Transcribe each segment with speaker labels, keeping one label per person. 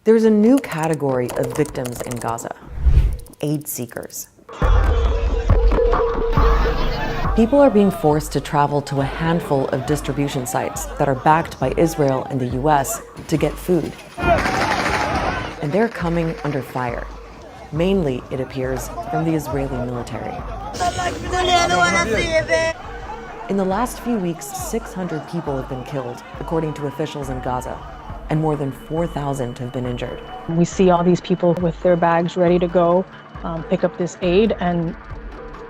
Speaker 1: There's a new category of victims in Gaza: aid seekers. People are being forced to travel to a handful of distribution sites that are backed by Israel and the US to get food. And they're coming under fire. Mainly, it appears, from the Israeli military. In the last few weeks, 600 people have been killed, according to officials in Gaza, and more than 4,000 have been injured.
Speaker 2: We see all these people with their bags ready to go pick up this aid, and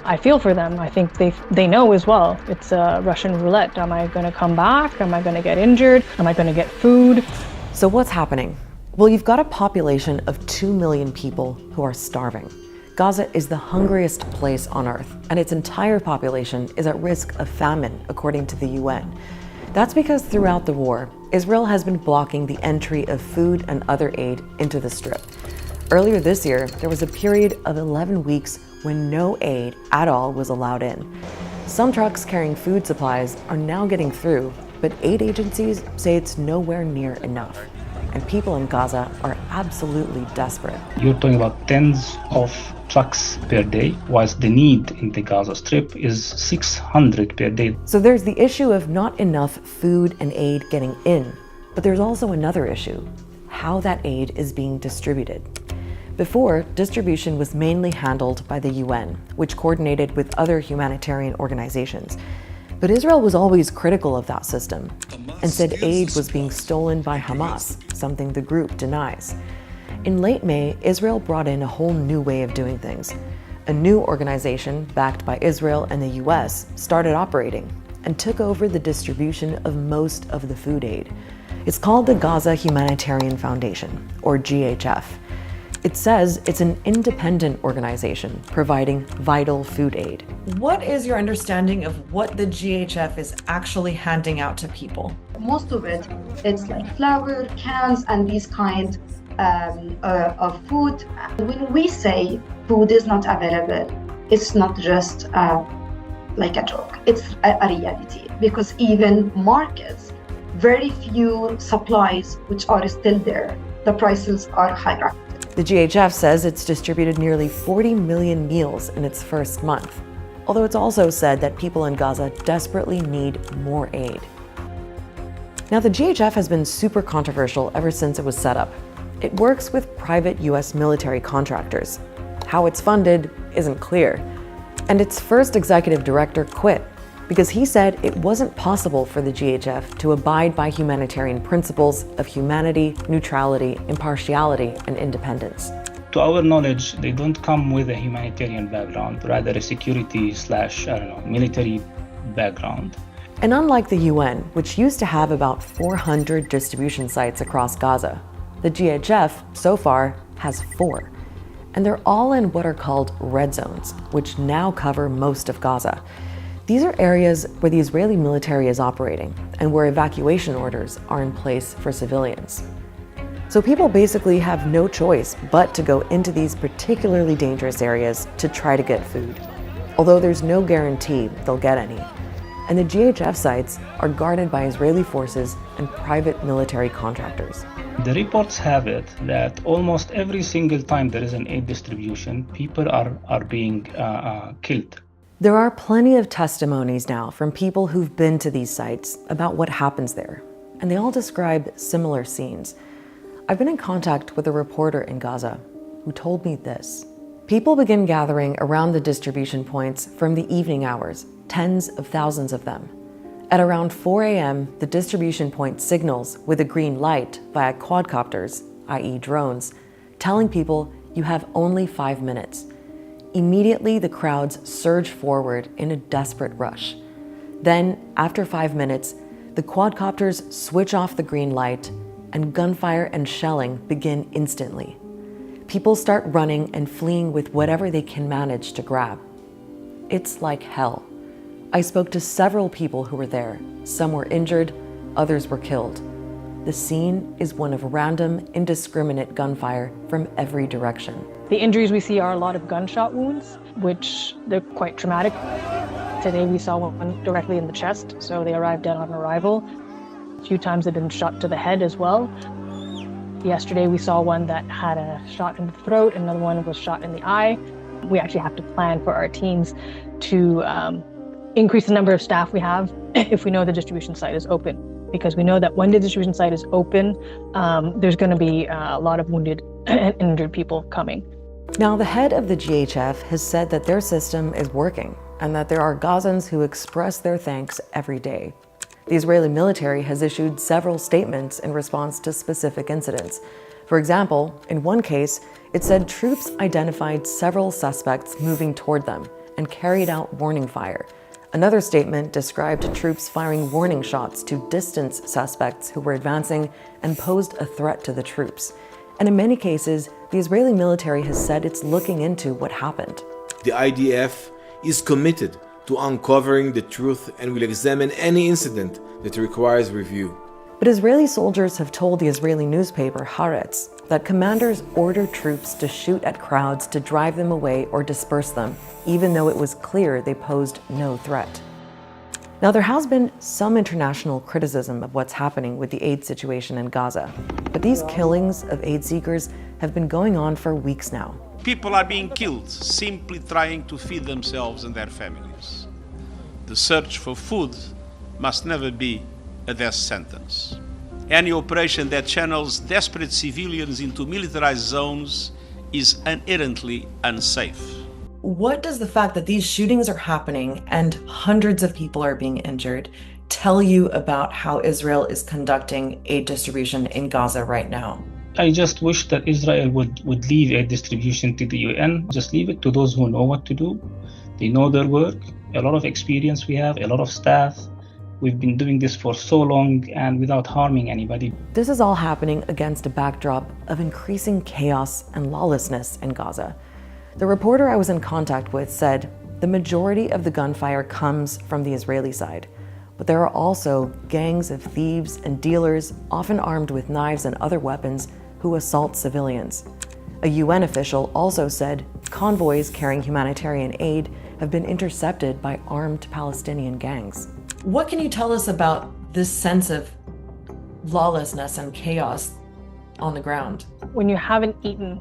Speaker 2: I feel for them. I think they know as well. It's a Russian roulette. Am I going to come back? Am I going to get injured? Am I going to get food?
Speaker 1: So what's happening? Well, you've got a population of 2 million people who are starving. Gaza is the hungriest place on earth, and its entire population is at risk of famine, according to the UN. That's because throughout the war, Israel has been blocking the entry of food and other aid into the Strip. Earlier this year, there was a period of 11 weeks when no aid at all was allowed in. Some trucks carrying food supplies are now getting through, but aid agencies say it's nowhere near enough. And people in Gaza are absolutely desperate.
Speaker 3: You're talking about tens of trucks per day, whilst the need in the Gaza Strip is 600 per day.
Speaker 1: So there's the issue of not enough food and aid getting in, but there's also another issue: how that aid is being distributed. Before, distribution was mainly handled by the UN, which coordinated with other humanitarian organizations. But Israel was always critical of that system and said aid was being stolen by Hamas, something the group denies. In late May, Israel brought in a whole new way of doing things. A new organization, backed by Israel and the US, started operating and took over the distribution of most of the food aid. It's called the Gaza Humanitarian Foundation, or GHF. It says it's an independent organization providing vital food aid. What is your understanding of what the GHF is actually handing out to people?
Speaker 4: Most of it's like flour, cans, and these kind of food. When we say food is not available, it's not just like a joke. It's a reality, because even markets, very few supplies which are still there, the prices are higher.
Speaker 1: The GHF says it's distributed nearly 40 million meals in its first month, although it's also said that people in Gaza desperately need more aid. Now, the GHF has been super controversial ever since it was set up. It works with private US military contractors. How it's funded isn't clear. And its first executive director quit because he said it wasn't possible for the GHF to abide by humanitarian principles of humanity, neutrality, impartiality, and independence.
Speaker 3: To our knowledge, they don't come with a humanitarian background, rather a military background.
Speaker 1: And unlike the UN, which used to have about 400 distribution sites across Gaza, the GHF, so far, has 4. And they're all in what are called red zones, which now cover most of Gaza. These are areas where the Israeli military is operating and where evacuation orders are in place for civilians. So people basically have no choice but to go into these particularly dangerous areas to try to get food, although there's no guarantee they'll get any. And the GHF sites are guarded by Israeli forces and private military contractors.
Speaker 3: The reports have it that almost every single time there is an aid distribution, people are being killed.
Speaker 1: There are plenty of testimonies now from people who've been to these sites about what happens there, and they all describe similar scenes. I've been in contact with a reporter in Gaza who told me this. People begin gathering around the distribution points from the evening hours, tens of thousands of them. At around 4 a.m., the distribution point signals with a green light via quadcopters, i.e. drones, telling people you have only 5 minutes. Immediately, the crowds surge forward in a desperate rush. Then, after 5 minutes, the quadcopters switch off the green light and gunfire and shelling begin instantly. People start running and fleeing with whatever they can manage to grab. It's like hell. I spoke to several people who were there. Some were injured, others were killed. The scene is one of random, indiscriminate gunfire from every direction.
Speaker 2: The injuries we see are a lot of gunshot wounds, which they're quite traumatic. Today we saw one directly in the chest, so they arrived dead on arrival. A few times they've been shot to the head as well. Yesterday, we saw one that had a shot in the throat, another one was shot in the eye. We actually have to plan for our teams to increase the number of staff we have if we know the distribution site is open. Because we know that when the distribution site is open, there's going to be a lot of wounded and injured people coming.
Speaker 1: Now, the head of the GHF has said that their system is working and that there are Gazans who express their thanks every day. The Israeli military has issued several statements in response to specific incidents. For example, in one case, it said troops identified several suspects moving toward them and carried out warning fire. Another statement described troops firing warning shots to distance suspects who were advancing and posed a threat to the troops. And in many cases, the Israeli military has said it's looking into what happened.
Speaker 5: The IDF is committed to uncovering the truth and will examine any incident that requires review.
Speaker 1: But Israeli soldiers have told the Israeli newspaper Haaretz that commanders ordered troops to shoot at crowds to drive them away or disperse them, even though it was clear they posed no threat. Now, there has been some international criticism of what's happening with the aid situation in Gaza, but these killings of aid seekers have been going on for weeks now.
Speaker 6: People are being killed simply trying to feed themselves and their families. The search for food must never be a death sentence. Any operation that channels desperate civilians into militarized zones is inherently unsafe.
Speaker 1: What does the fact that these shootings are happening and hundreds of people are being injured tell you about how Israel is conducting aid distribution in Gaza right now?
Speaker 3: I just wish that Israel would leave aid distribution to the UN. Just leave it to those who know what to do. They know their work. A lot of experience we have, a lot of staff. We've been doing this for so long and without harming anybody.
Speaker 1: This is all happening against a backdrop of increasing chaos and lawlessness in Gaza. The reporter I was in contact with said the majority of the gunfire comes from the Israeli side, but there are also gangs of thieves and dealers, often armed with knives and other weapons, who assault civilians. A UN official also said convoys carrying humanitarian aid have been intercepted by armed Palestinian gangs. What can you tell us about this sense of lawlessness and chaos on the ground?
Speaker 2: When you haven't eaten,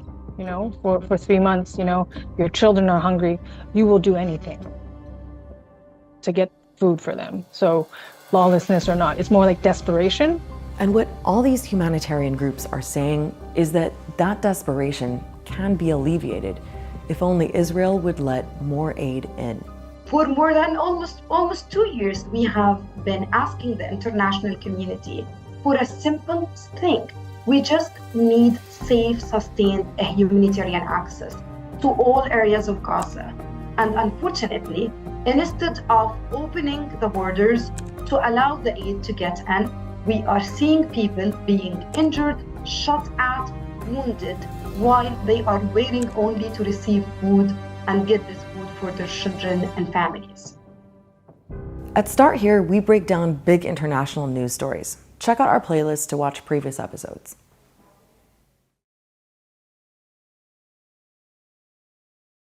Speaker 2: for 3 months, your children are hungry, you will do anything to get food for them. So lawlessness or not, it's more like desperation.
Speaker 1: And what all these humanitarian groups are saying is that desperation can be alleviated if only Israel would let more aid in.
Speaker 4: For more than almost 2 years, we have been asking the international community for a simple thing. We just need safe, sustained humanitarian access to all areas of Gaza. And unfortunately, instead of opening the borders to allow the aid to get in, we are seeing people being injured, shot at, wounded, while they are waiting only to receive food and get this food for their children and families.
Speaker 1: At Start Here, we break down big international news stories. Check out our playlist to watch previous episodes.